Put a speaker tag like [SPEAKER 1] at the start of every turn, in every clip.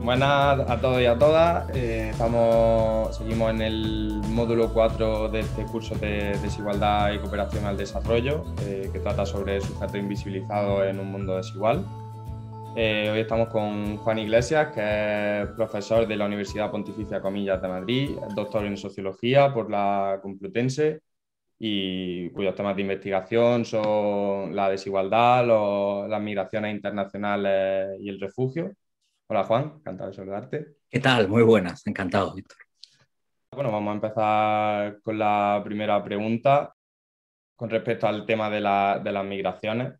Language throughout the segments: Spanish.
[SPEAKER 1] Buenas a todos y a todas. Seguimos en el módulo 4 de este curso de Desigualdad y Cooperación al Desarrollo, que trata sobre sujetos invisibilizados en un mundo desigual. Hoy estamos con Juan Iglesias, que es profesor de la Universidad Pontificia Comillas de Madrid, es doctor en Sociología por la Complutense y cuyos temas de investigación son la desigualdad, las migraciones internacionales y el refugio. Hola Juan, encantado de saludarte.
[SPEAKER 2] ¿Qué tal? Muy buenas, encantado, Víctor.
[SPEAKER 1] Bueno, vamos a empezar con la primera pregunta con respecto al tema de las migraciones.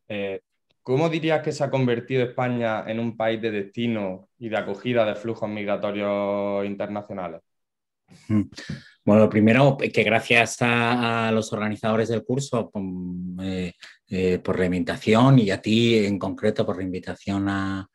[SPEAKER 1] ¿Cómo dirías que se ha convertido España en un país de destino y de acogida de flujos migratorios internacionales?
[SPEAKER 2] Bueno, lo primero, que gracias a los organizadores del curso por la invitación y a ti en concreto por la invitación a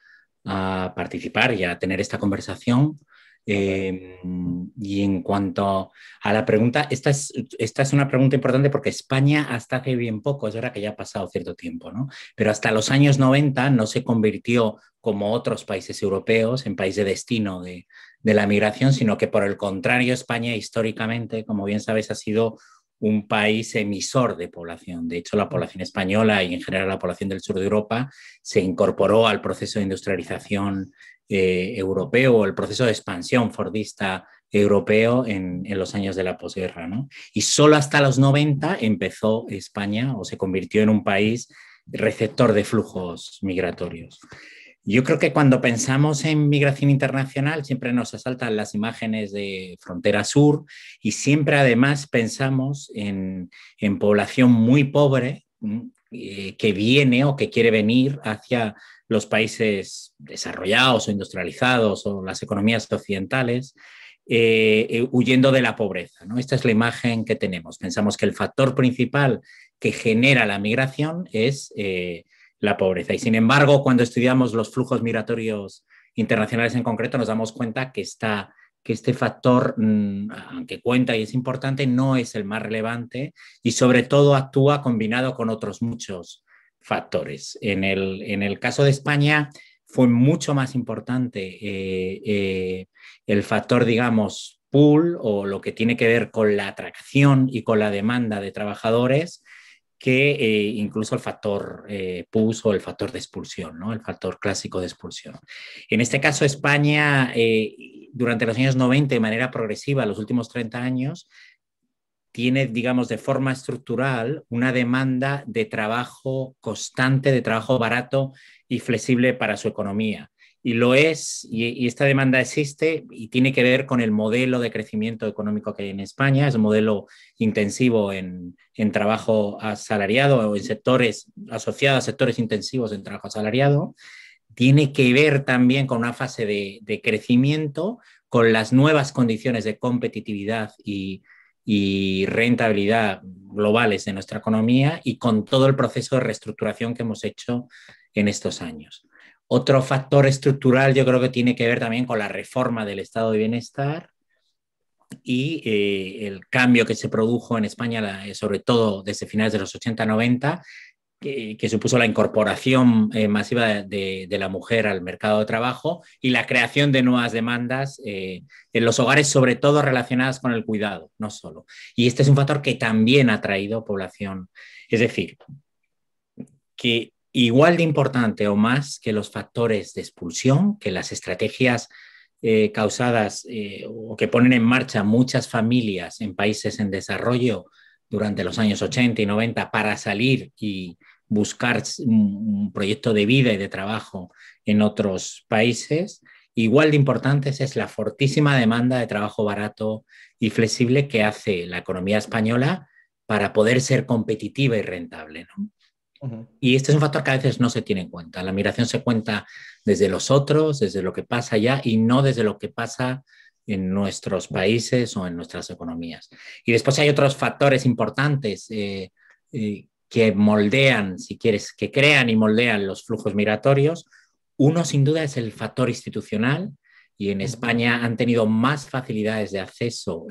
[SPEAKER 2] participar y a tener esta conversación. Y en cuanto a la pregunta, esta es una pregunta importante porque España hasta hace bien poco, es verdad que ya ha pasado cierto tiempo, ¿no? Pero hasta los años 90 no se convirtió como otros países europeos en país de destino de la migración, sino que por el contrario España históricamente, como bien sabes, ha sido un país emisor de población. De hecho, la población española y en general la población del sur de Europa se incorporó al proceso de industrialización europeo, el proceso de expansión fordista europeo en los años de la posguerra, ¿no? Y solo hasta los 90 empezó España o se convirtió en un país receptor de flujos migratorios. Yo creo que cuando pensamos en migración internacional siempre nos asaltan las imágenes de frontera sur y siempre además pensamos en población muy pobre que viene o que quiere venir hacia los países desarrollados o industrializados o las economías occidentales, huyendo de la pobreza, ¿no? Esta es la imagen que tenemos. Pensamos que el factor principal que genera la migración es la pobreza. Y sin embargo, cuando estudiamos los flujos migratorios internacionales en concreto, nos damos cuenta que este factor, aunque cuenta y es importante, no es el más relevante y sobre todo actúa combinado con otros muchos factores. En el caso de España fue mucho más importante el factor, digamos, pool o lo que tiene que ver con la atracción y con la demanda de trabajadores que incluso el factor PUS o el factor de expulsión, ¿no? El factor clásico de expulsión. En este caso, España, durante los años 90, de manera progresiva, los últimos 30 años, tiene, digamos, de forma estructural una demanda de trabajo constante, de trabajo barato y flexible para su economía. Y lo es, y esta demanda existe y tiene que ver con el modelo de crecimiento económico que hay en España, es un modelo intensivo en trabajo asalariado o en sectores asociados a sectores intensivos en trabajo asalariado. Tiene que ver también con una fase de crecimiento, con las nuevas condiciones de competitividad y rentabilidad globales de nuestra economía y con todo el proceso de reestructuración que hemos hecho en estos años. Otro factor estructural yo creo que tiene que ver también con la reforma del estado de bienestar y el cambio que se produjo en España, sobre todo desde finales de los 80-90, que supuso la incorporación masiva de la mujer al mercado de trabajo y la creación de nuevas demandas en los hogares, sobre todo relacionadas con el cuidado, no solo. Y este es un factor que también ha traído población. Es decir, que igual de importante o más que los factores de expulsión, que las estrategias causadas o que ponen en marcha muchas familias en países en desarrollo durante los años 80 y 90 para salir y buscar un proyecto de vida y de trabajo en otros países, igual de importantes es la fortísima demanda de trabajo barato y flexible que hace la economía española para poder ser competitiva y rentable, ¿no? Y este es un factor que a veces no se tiene en cuenta. La migración se cuenta desde los otros, desde lo que pasa allá y no desde lo que pasa en nuestros países o en nuestras economías. Y después hay otros factores importantes que moldean, si quieres, que crean y moldean los flujos migratorios. Uno, sin duda, es el factor institucional y en España han tenido más facilidades de acceso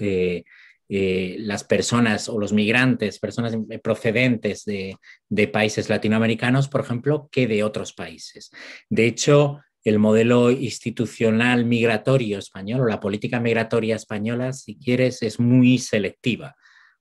[SPEAKER 2] las personas o los migrantes, personas procedentes de países latinoamericanos, por ejemplo, que de otros países. De hecho, el modelo institucional migratorio español o la política migratoria española, si quieres, es muy selectiva,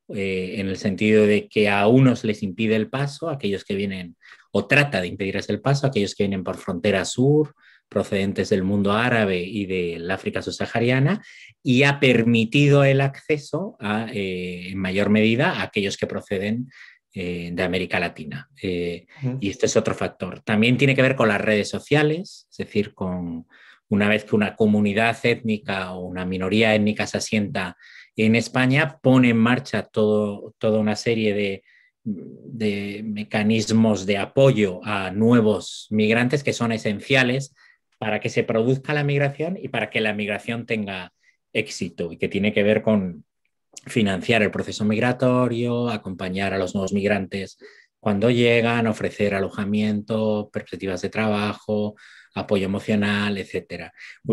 [SPEAKER 2] en el sentido de que a unos les impide el paso, a aquellos que vienen, o trata de impedirles el paso, a aquellos que vienen por frontera sur, procedentes del mundo árabe y del África subsahariana, y ha permitido el acceso en mayor medida a aquellos que proceden de América Latina. Y este es otro factor. También tiene que ver con las redes sociales, es decir, una vez que una comunidad étnica o una minoría étnica se asienta en España, pone en marcha toda una serie de mecanismos de apoyo a nuevos migrantes que son esenciales para que se produzca la migración y para que la migración tenga éxito, y que tiene que ver con financiar el proceso migratorio, acompañar a los nuevos migrantes cuando llegan, ofrecer alojamiento, perspectivas de trabajo, apoyo emocional, etc.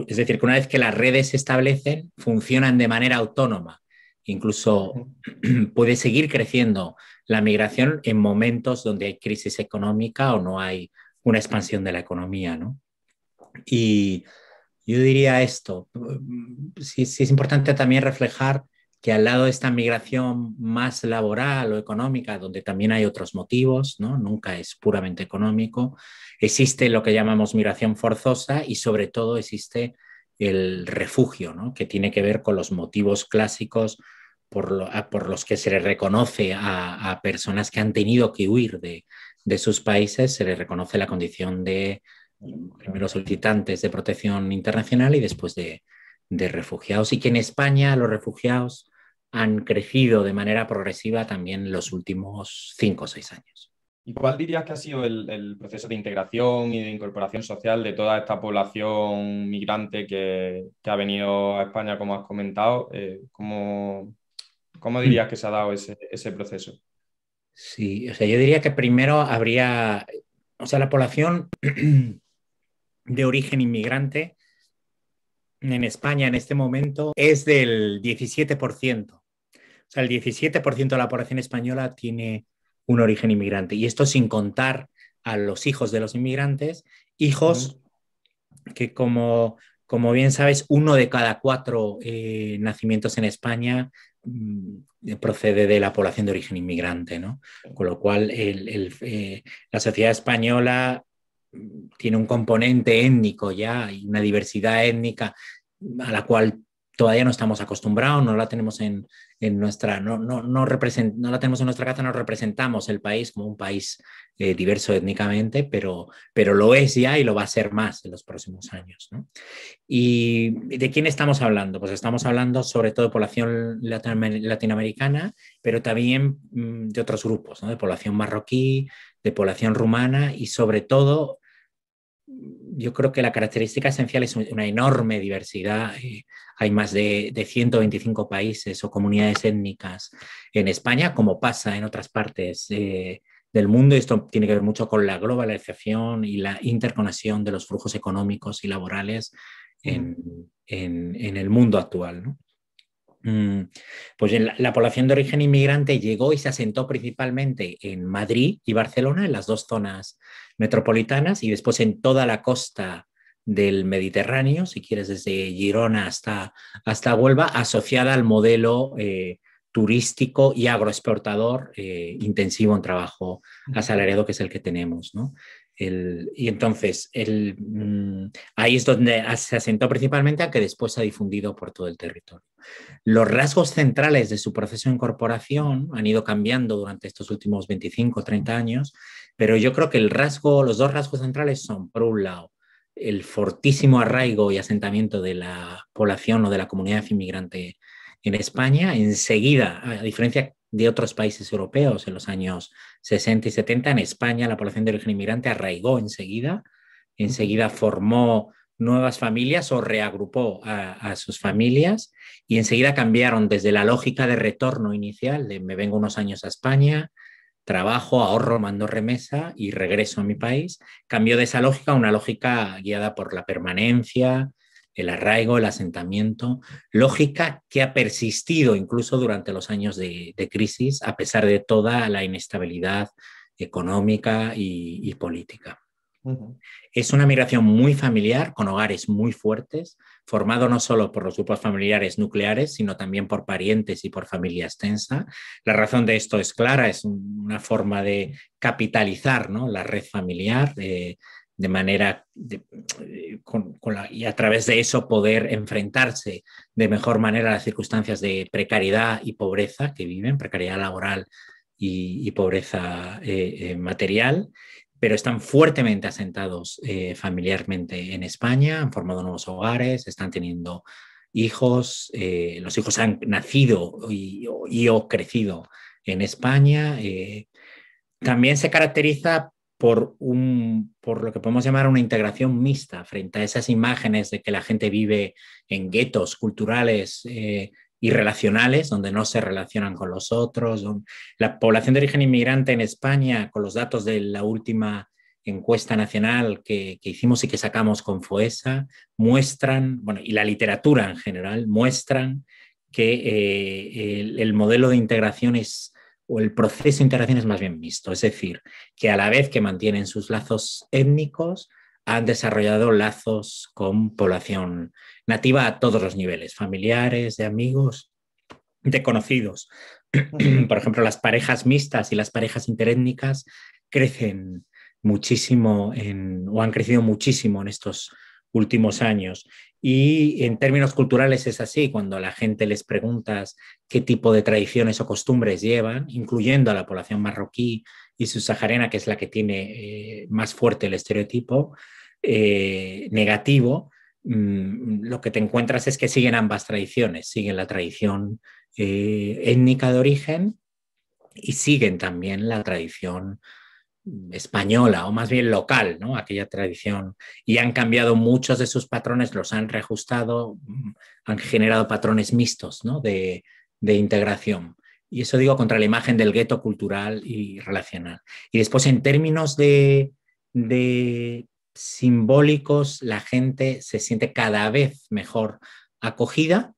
[SPEAKER 2] Es decir, que una vez que las redes se establecen, funcionan de manera autónoma. Incluso puede seguir creciendo la migración en momentos donde hay crisis económica o no hay una expansión de la economía, ¿no? Y yo diría esto, sí es importante también reflejar que al lado de esta migración más laboral o económica, donde también hay otros motivos, ¿no? Nunca es puramente económico, existe lo que llamamos migración forzosa y sobre todo existe el refugio, ¿no? Que tiene que ver con los motivos clásicos por los que se le reconoce a personas que han tenido que huir de sus países, se les reconoce la condición de primero solicitantes de protección internacional y después de refugiados, y que en España los refugiados han crecido de manera progresiva también en los últimos 5 o 6 años.
[SPEAKER 1] ¿Y cuál dirías que ha sido el proceso de integración y de incorporación social de toda esta población migrante que ha venido a España, como has comentado? ¿Cómo dirías que se ha dado ese proceso?
[SPEAKER 2] Sí, o sea, yo diría que primero habría, o sea, la población de origen inmigrante en España en este momento es del 17%. O sea, el 17% de la población española tiene un origen inmigrante. Y esto sin contar a los hijos de los inmigrantes, hijos que como bien sabes, 1 de cada 4 nacimientos en España procede de la población de origen inmigrante, ¿no? Con lo cual la sociedad española tiene un componente étnico ya y una diversidad étnica a la cual todavía no estamos acostumbrados, no la tenemos en nuestra, no la tenemos en nuestra casa, no representamos el país como un país diverso étnicamente, pero lo es ya y lo va a ser más en los próximos años, ¿no? ¿Y de quién estamos hablando? Pues estamos hablando sobre todo de población latinoamericana, pero también de otros grupos, ¿no? De población marroquí, de población rumana y sobre todo yo creo que la característica esencial es una enorme diversidad. Hay más de 125 países o comunidades étnicas en España, como pasa en otras partes del mundo. Esto tiene que ver mucho con la globalización y la interconexión de los flujos económicos y laborales en el mundo actual, ¿no? Pues la población de origen inmigrante llegó y se asentó principalmente en Madrid y Barcelona, en las 2 zonas metropolitanas, y después en toda la costa del Mediterráneo, si quieres desde Girona hasta Huelva, asociada al modelo turístico y agroexportador intensivo en trabajo asalariado, que es el que tenemos, ¿no? Y entonces ahí es donde se asentó principalmente, aunque después se ha difundido por todo el territorio. Los rasgos centrales de su proceso de incorporación han ido cambiando durante estos últimos 25 o 30 años, pero yo creo que los 2 rasgos centrales son, por un lado, el fortísimo arraigo y asentamiento de la población o de la comunidad inmigrante en España. Enseguida, a diferencia de otros países europeos en los años 60 y 70, en España la población de origen inmigrante arraigó enseguida formó nuevas familias o reagrupó a sus familias, y enseguida cambiaron desde la lógica de retorno inicial, de me vengo unos años a España, trabajo, ahorro, mando remesa y regreso a mi país. Cambió de esa lógica a una lógica guiada por la permanencia, el arraigo, el asentamiento, lógica que ha persistido incluso durante los años de crisis, a pesar de toda la inestabilidad económica y política.
[SPEAKER 1] Ujú.
[SPEAKER 2] Es una migración muy familiar, con hogares muy fuertes, formado no solo por los grupos familiares nucleares, sino también por parientes y por familia extensa. La razón de esto es clara, es una forma de capitalizar, ¿no?, la red familiar, de manera y a través de eso poder enfrentarse de mejor manera a las circunstancias de precariedad y pobreza que viven, precariedad laboral y pobreza material, pero están fuertemente asentados familiarmente en España, han formado nuevos hogares, están teniendo hijos, los hijos han nacido y o crecido en España. También se caracteriza por lo que podemos llamar una integración mixta frente a esas imágenes de que la gente vive en guetos culturales y relacionales, donde no se relacionan con los otros. La población de origen inmigrante en España, con los datos de la última encuesta nacional que hicimos y que sacamos con FOESA, muestran, bueno, y la literatura en general, muestran que el modelo de integración o el proceso de integración es más bien mixto, es decir, que a la vez que mantienen sus lazos étnicos, han desarrollado lazos con población nativa a todos los niveles, familiares, de amigos, de conocidos.
[SPEAKER 1] Ujú.
[SPEAKER 2] Por ejemplo, las parejas mixtas y las parejas interétnicas crecen muchísimo o han crecido muchísimo en estos últimos años. Y en términos culturales es así, cuando a la gente les preguntas qué tipo de tradiciones o costumbres llevan, incluyendo a la población marroquí y subsahariana, que es la que tiene más fuerte el estereotipo negativo, lo que te encuentras es que siguen ambas tradiciones, siguen la tradición étnica de origen y siguen también la tradición española o más bien local, ¿no?, aquella tradición, y han cambiado muchos de sus patrones, los han reajustado, han generado patrones mixtos, ¿no?, de integración. Y eso digo contra la imagen del gueto cultural y relacional. Y después, en términos de simbólicos, la gente se siente cada vez mejor acogida,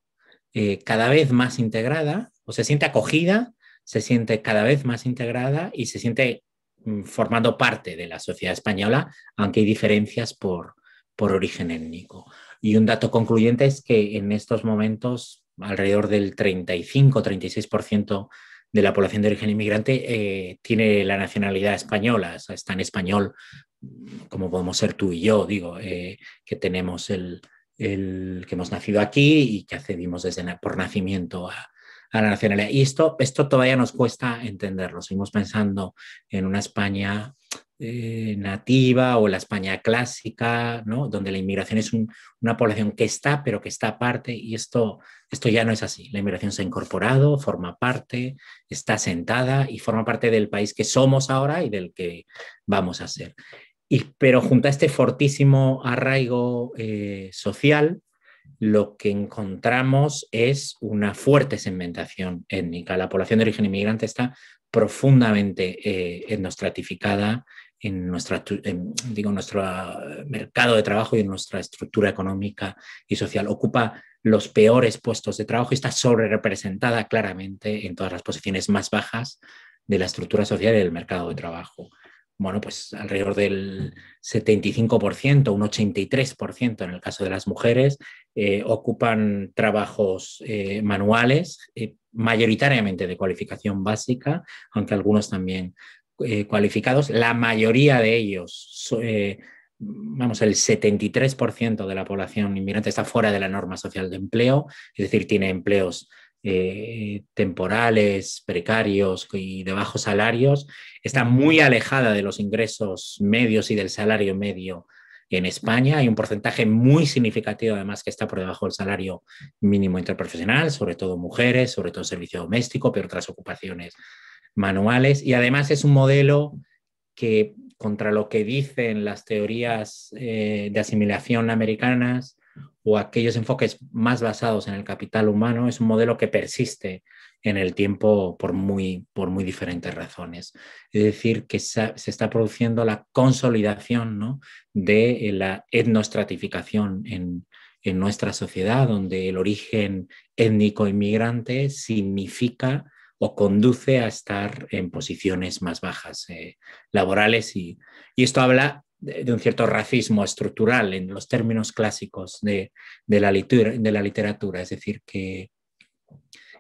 [SPEAKER 2] cada vez más integrada, o se siente acogida, se siente cada vez más integrada y se siente formando parte de la sociedad española, aunque hay diferencias por origen étnico. Y un dato concluyente es que en estos momentos alrededor del 35-36% de la población de origen inmigrante tiene la nacionalidad española, o sea, está en español, como podemos ser tú y yo, digo, que tenemos que hemos nacido aquí y que accedimos por nacimiento a la nacionalidad. Y esto todavía nos cuesta entenderlo. Seguimos pensando en una España nativa o la España clásica, ¿no?, donde la inmigración es una población que está, pero que está aparte, y esto ya no es así. La inmigración se ha incorporado, forma parte, está sentada y forma parte del país que somos ahora y del que vamos a ser. Pero junto a este fortísimo arraigo social, lo que encontramos es una fuerte segmentación étnica. La población de origen inmigrante está profundamente etnostratificada nuestro mercado de trabajo y en nuestra estructura económica y social. Ocupa los peores puestos de trabajo y está sobre representada claramente en todas las posiciones más bajas de la estructura social y del mercado de trabajo. Bueno, pues alrededor del 75%, un 83% en el caso de las mujeres, ocupan trabajos manuales, mayoritariamente de cualificación básica, aunque algunos también cualificados. La mayoría de ellos, vamos, el 73% de la población inmigrante está fuera de la norma social de empleo, es decir, tiene empleos temporales, precarios y de bajos salarios, está muy alejada de los ingresos medios y del salario medio en España. Hay un porcentaje muy significativo, además, que está por debajo del salario mínimo interprofesional, sobre todo mujeres, sobre todo servicio doméstico, pero otras ocupaciones manuales. Y además es un modelo que, contra lo que dicen las teorías de asimilación americanas o aquellos enfoques más basados en el capital humano, es un modelo que persiste en el tiempo por muy diferentes razones. Es decir, que se está produciendo la consolidación, ¿no?, de la etnostratificación en nuestra sociedad, donde el origen étnico inmigrante significa o conduce a estar en posiciones más bajas laborales y esto habla de un cierto racismo estructural en los términos clásicos de la literatura. Es decir, que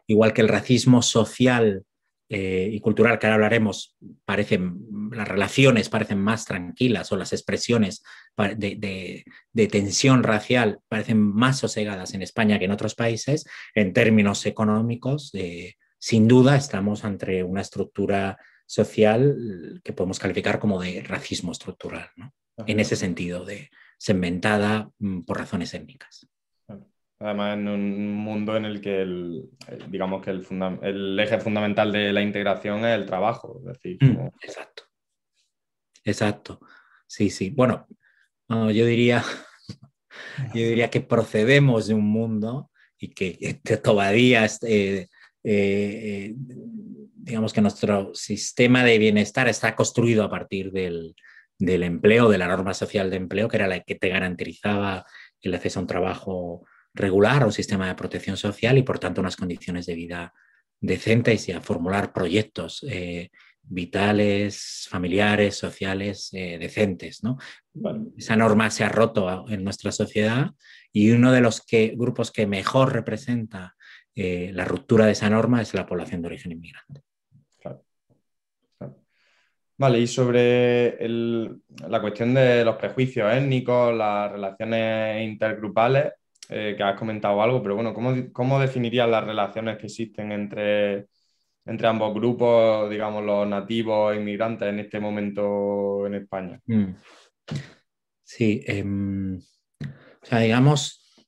[SPEAKER 2] igual que el racismo social y cultural, que ahora hablaremos, las relaciones parecen más tranquilas o las expresiones de tensión racial parecen más sosegadas en España que en otros países, en términos económicos, sin duda estamos ante una estructura social que podemos calificar como de racismo estructural, ¿no? En ese sentido, de segmentada por razones étnicas.
[SPEAKER 1] Además, en un mundo en el que digamos que el eje fundamental de la integración es el trabajo. Es decir,
[SPEAKER 2] Exacto. Exacto. Sí, sí. Bueno, yo diría que procedemos de un mundo y que todavía digamos que nuestro sistema de bienestar está construido a partir del empleo, de la norma social de empleo, que era la que te garantizaba el acceso a un trabajo regular o un sistema de protección social y, por tanto, unas condiciones de vida decentes y a formular proyectos vitales, familiares, sociales, decentes, ¿no?
[SPEAKER 1] Vale.
[SPEAKER 2] Esa norma se ha roto en nuestra sociedad y uno de los grupos que mejor representa la ruptura de esa norma es la población de origen inmigrante.
[SPEAKER 1] Claro. Claro. Vale, y sobre la cuestión de los prejuicios étnicos, las relaciones intergrupales, que has comentado algo, pero bueno, ¿cómo definirías las relaciones que existen entre ambos grupos, digamos, los nativos e inmigrantes en este momento en España?
[SPEAKER 2] Sí, o sea, digamos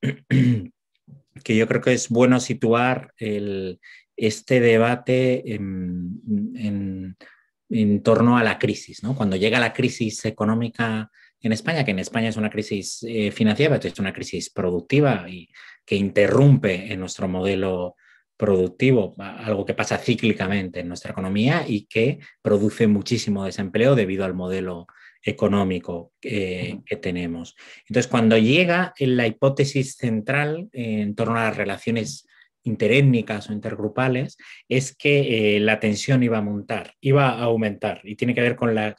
[SPEAKER 2] que yo creo que es bueno situar este debate en torno a la crisis, ¿no? Cuando llega la crisis económica en España, que en España es una crisis financiera, pero es una crisis productiva y que interrumpe en nuestro modelo productivo, algo que pasa cíclicamente en nuestra economía y que produce muchísimo desempleo debido al modelo económico que tenemos. Entonces, cuando llega en la hipótesis central en torno a las relaciones interétnicas o intergrupales, es que la tensión iba a aumentar y tiene que ver con la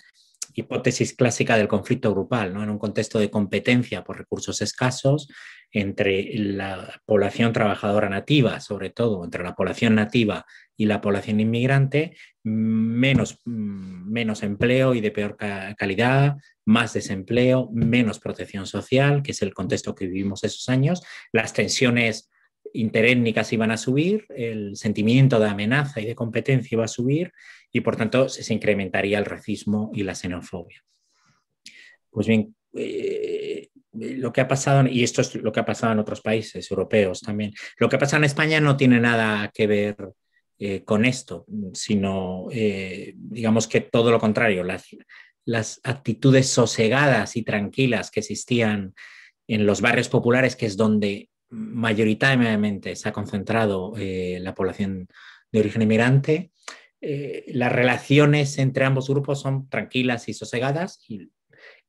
[SPEAKER 2] hipótesis clásica del conflicto grupal, ¿no? En un contexto de competencia por recursos escasos entre la población trabajadora nativa, sobre todo entre la población nativa y la población inmigrante, menos empleo y de peor calidad, más desempleo, menos protección social, que es el contexto que vivimos esos años, las tensiones interétnicas iban a subir, el sentimiento de amenaza y de competencia iba a subir y, por tanto, se incrementaría el racismo y la xenofobia. Pues bien, lo que ha pasado, y esto es lo que ha pasado en otros países europeos también, lo que ha pasado en España no tiene nada que ver con esto, sino, digamos que todo lo contrario, las actitudes sosegadas y tranquilas que existían en los barrios populares, que es donde mayoritariamente se ha concentrado la población de origen inmigrante, las relaciones entre ambos grupos son tranquilas y sosegadas, y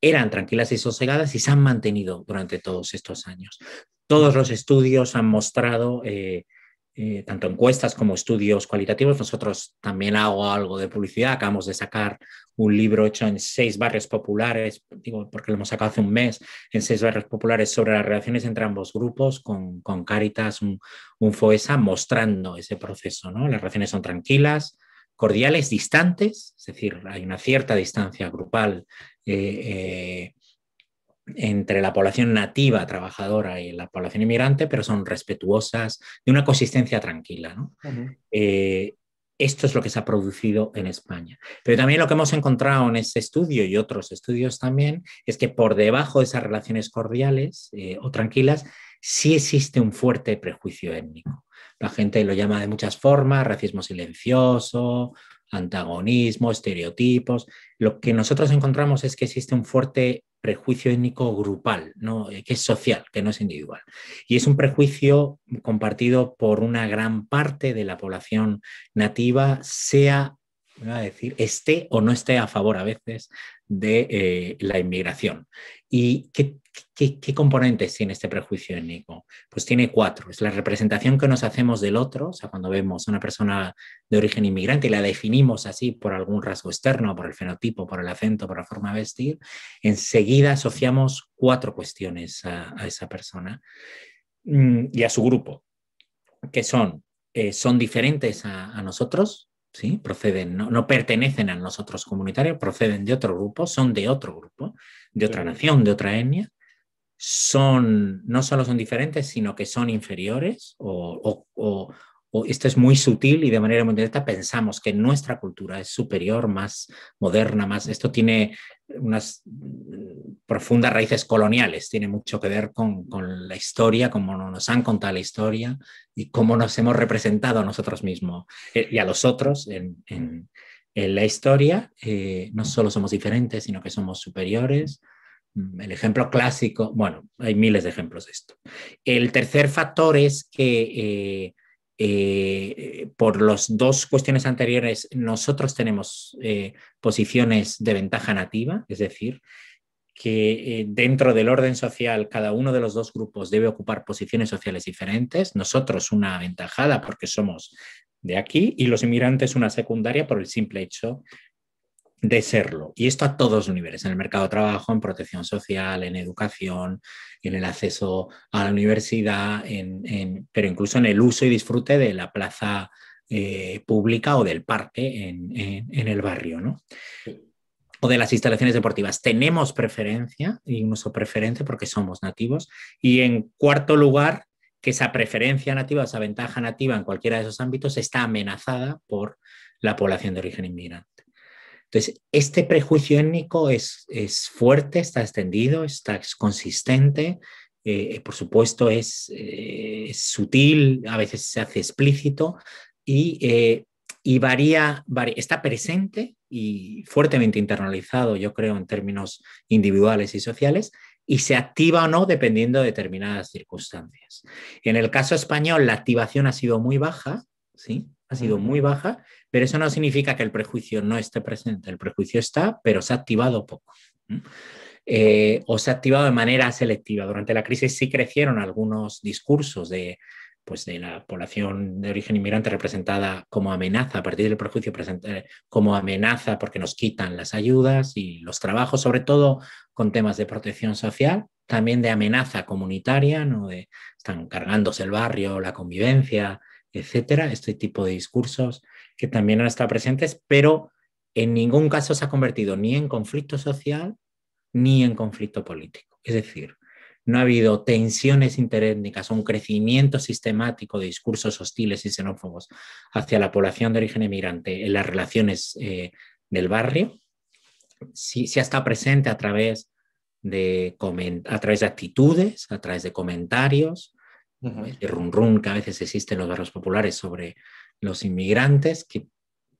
[SPEAKER 2] eran tranquilas y sosegadas y se han mantenido durante todos estos años. Todos los estudios han mostrado, tanto encuestas como estudios cualitativos, nosotros también hago algo de publicidad, acabamos de sacar un libro hecho en 6 barrios populares, digo porque lo hemos sacado hace un mes, en 6 barrios populares sobre las relaciones entre ambos grupos, con Cáritas, un FOESA, mostrando ese proceso, ¿no? Las relaciones son tranquilas, cordiales, distantes, es decir, hay una cierta distancia grupal entre la población nativa trabajadora y la población inmigrante, pero son respetuosas, de una consistencia tranquila, ¿no? Esto es lo que se ha producido en España. Pero también lo que hemos encontrado en este estudio y otros estudios también es que por debajo de esas relaciones cordiales o tranquilas sí existe un fuerte prejuicio étnico. La gente lo llama de muchas formas, racismo silencioso, antagonismo, estereotipos. Lo que nosotros encontramos es que existe un fuerte prejuicio étnico grupal, ¿no? Que es social, que no es individual. Y es un prejuicio compartido por una gran parte de la población nativa, sea, voy a decir, esté o no esté a favor a veces de la inmigración. ¿Y ¿Qué componentes tiene este prejuicio étnico? Pues tiene 4. Es la representación que nos hacemos del otro, o sea, cuando vemos a una persona de origen inmigrante y la definimos así por algún rasgo externo, por el fenotipo, por el acento, por la forma de vestir, enseguida asociamos 4 cuestiones a esa persona y a su grupo, que son diferentes a nosotros, ¿sí? Proceden, no pertenecen a nosotros comunitarios, proceden de otro grupo, son de otro grupo, de otra nación, de otra etnia. No solo son diferentes, sino que son inferiores o esto es muy sutil y de manera muy directa pensamos que nuestra cultura es superior, más moderna, esto tiene unas profundas raíces coloniales, tiene mucho que ver con la historia, cómo nos han contado la historia y cómo nos hemos representado a nosotros mismos y a los otros en la historia. No solo somos diferentes, sino que somos superiores. El ejemplo clásico, bueno, hay miles de ejemplos de esto. El tercer factor es que por las 2 cuestiones anteriores nosotros tenemos posiciones de ventaja nativa, es decir, que dentro del orden social cada uno de los 2 grupos debe ocupar posiciones sociales diferentes. Nosotros una aventajada porque somos de aquí y los inmigrantes una secundaria por el simple hecho de serlo. Y esto a todos los niveles, en el mercado de trabajo, en protección social, en educación, en el acceso a la universidad, pero incluso en el uso y disfrute de la plaza pública o del parque en el barrio, ¿no? O de las instalaciones deportivas. Tenemos preferencia y un uso preferente porque somos nativos. Y en cuarto lugar, que esa preferencia nativa, esa ventaja nativa en cualquiera de esos ámbitos está amenazada por la población de origen inmigrante. Entonces, este prejuicio étnico es fuerte, está extendido, es consistente, por supuesto es sutil, a veces se hace explícito y varía, está presente y fuertemente internalizado, yo creo, en términos individuales y sociales, y se activa o no dependiendo de determinadas circunstancias. En el caso español, la activación ha sido muy baja, ¿sí? Ha sido muy baja, pero eso no significa que el prejuicio no esté presente. El prejuicio está, pero se ha activado poco. O se ha activado de manera selectiva. Durante la crisis sí crecieron algunos discursos de la población de origen inmigrante representada como amenaza, a partir del prejuicio como amenaza porque nos quitan las ayudas y los trabajos, sobre todo con temas de protección social, también de amenaza comunitaria, ¿no? Están cargándose el barrio, la convivencia, etcétera, este tipo de discursos que también han estado presentes, pero en ningún caso se ha convertido ni en conflicto social ni en conflicto político. Es decir, no ha habido tensiones interétnicas o un crecimiento sistemático de discursos hostiles y xenófobos hacia la población de origen inmigrante en las relaciones del barrio. Sí ha estado presente a través de actitudes, a través de comentarios, de run que a veces existe en los barrios populares sobre los inmigrantes, que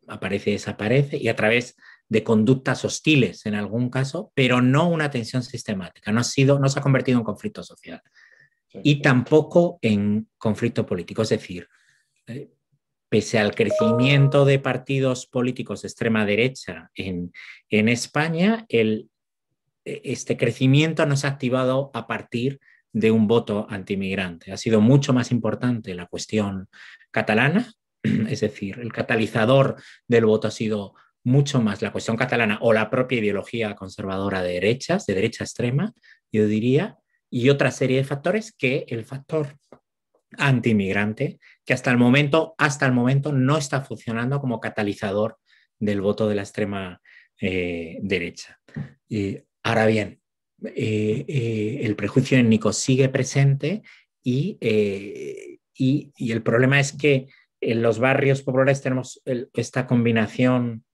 [SPEAKER 2] aparece y desaparece, y a través de conductas hostiles en algún caso, pero no una tensión sistemática, no se ha convertido en conflicto social y tampoco en conflicto político. Es decir, pese al crecimiento de partidos políticos de extrema derecha en España, este crecimiento no se ha activado a partir de un voto antimigrante. Ha sido mucho más importante la cuestión catalana, es decir, el catalizador del voto ha sido mucho más la cuestión catalana o la propia ideología conservadora de derechas, de derecha extrema, yo diría, y otra serie de factores que el factor antimigrante, que hasta el momento no está funcionando como catalizador del voto de la extrema derecha. Ahora bien, el prejuicio étnico sigue presente y el problema es que en los barrios populares tenemos esta combinación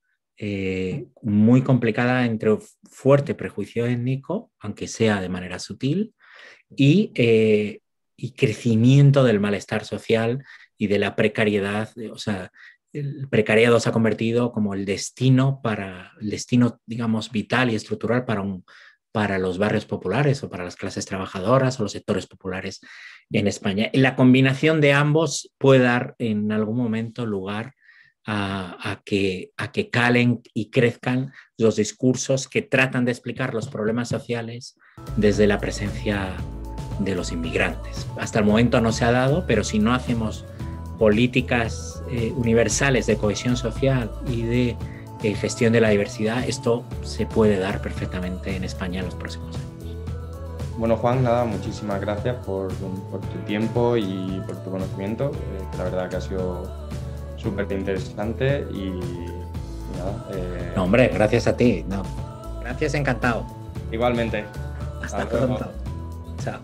[SPEAKER 2] muy complicada entre fuerte prejuicio étnico, aunque sea de manera sutil, y crecimiento del malestar social y de la precariedad. O sea, el precariado se ha convertido como el destino, digamos, vital y estructural para los barrios populares o para las clases trabajadoras o los sectores populares en España. La combinación de ambos puede dar en algún momento lugar a que calen y crezcan los discursos que tratan de explicar los problemas sociales desde la presencia de los inmigrantes. Hasta el momento no se ha dado, pero si no hacemos políticas universales de cohesión social y de gestión de la diversidad, esto se puede dar perfectamente en España en los próximos años.
[SPEAKER 1] Bueno, Juan, nada, muchísimas gracias por tu tiempo y por tu conocimiento. La verdad que ha sido súper interesante y nada.
[SPEAKER 2] No, hombre, gracias a ti. No. Gracias, encantado.
[SPEAKER 1] Igualmente.
[SPEAKER 2] Hasta pronto. Chao.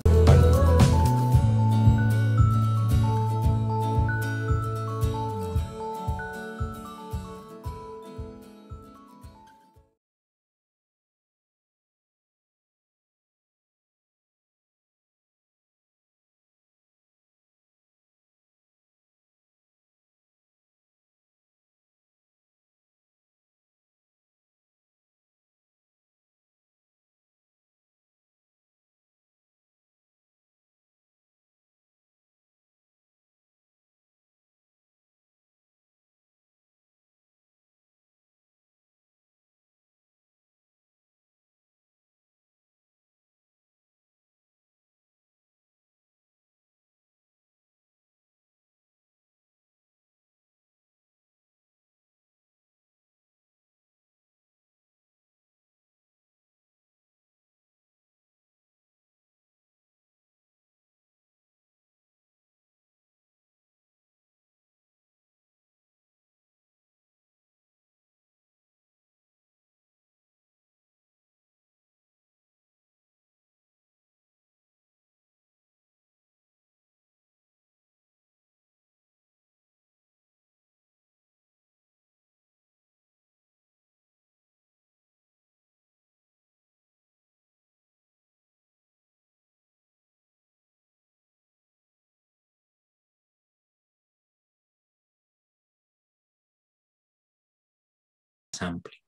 [SPEAKER 2] Amplio.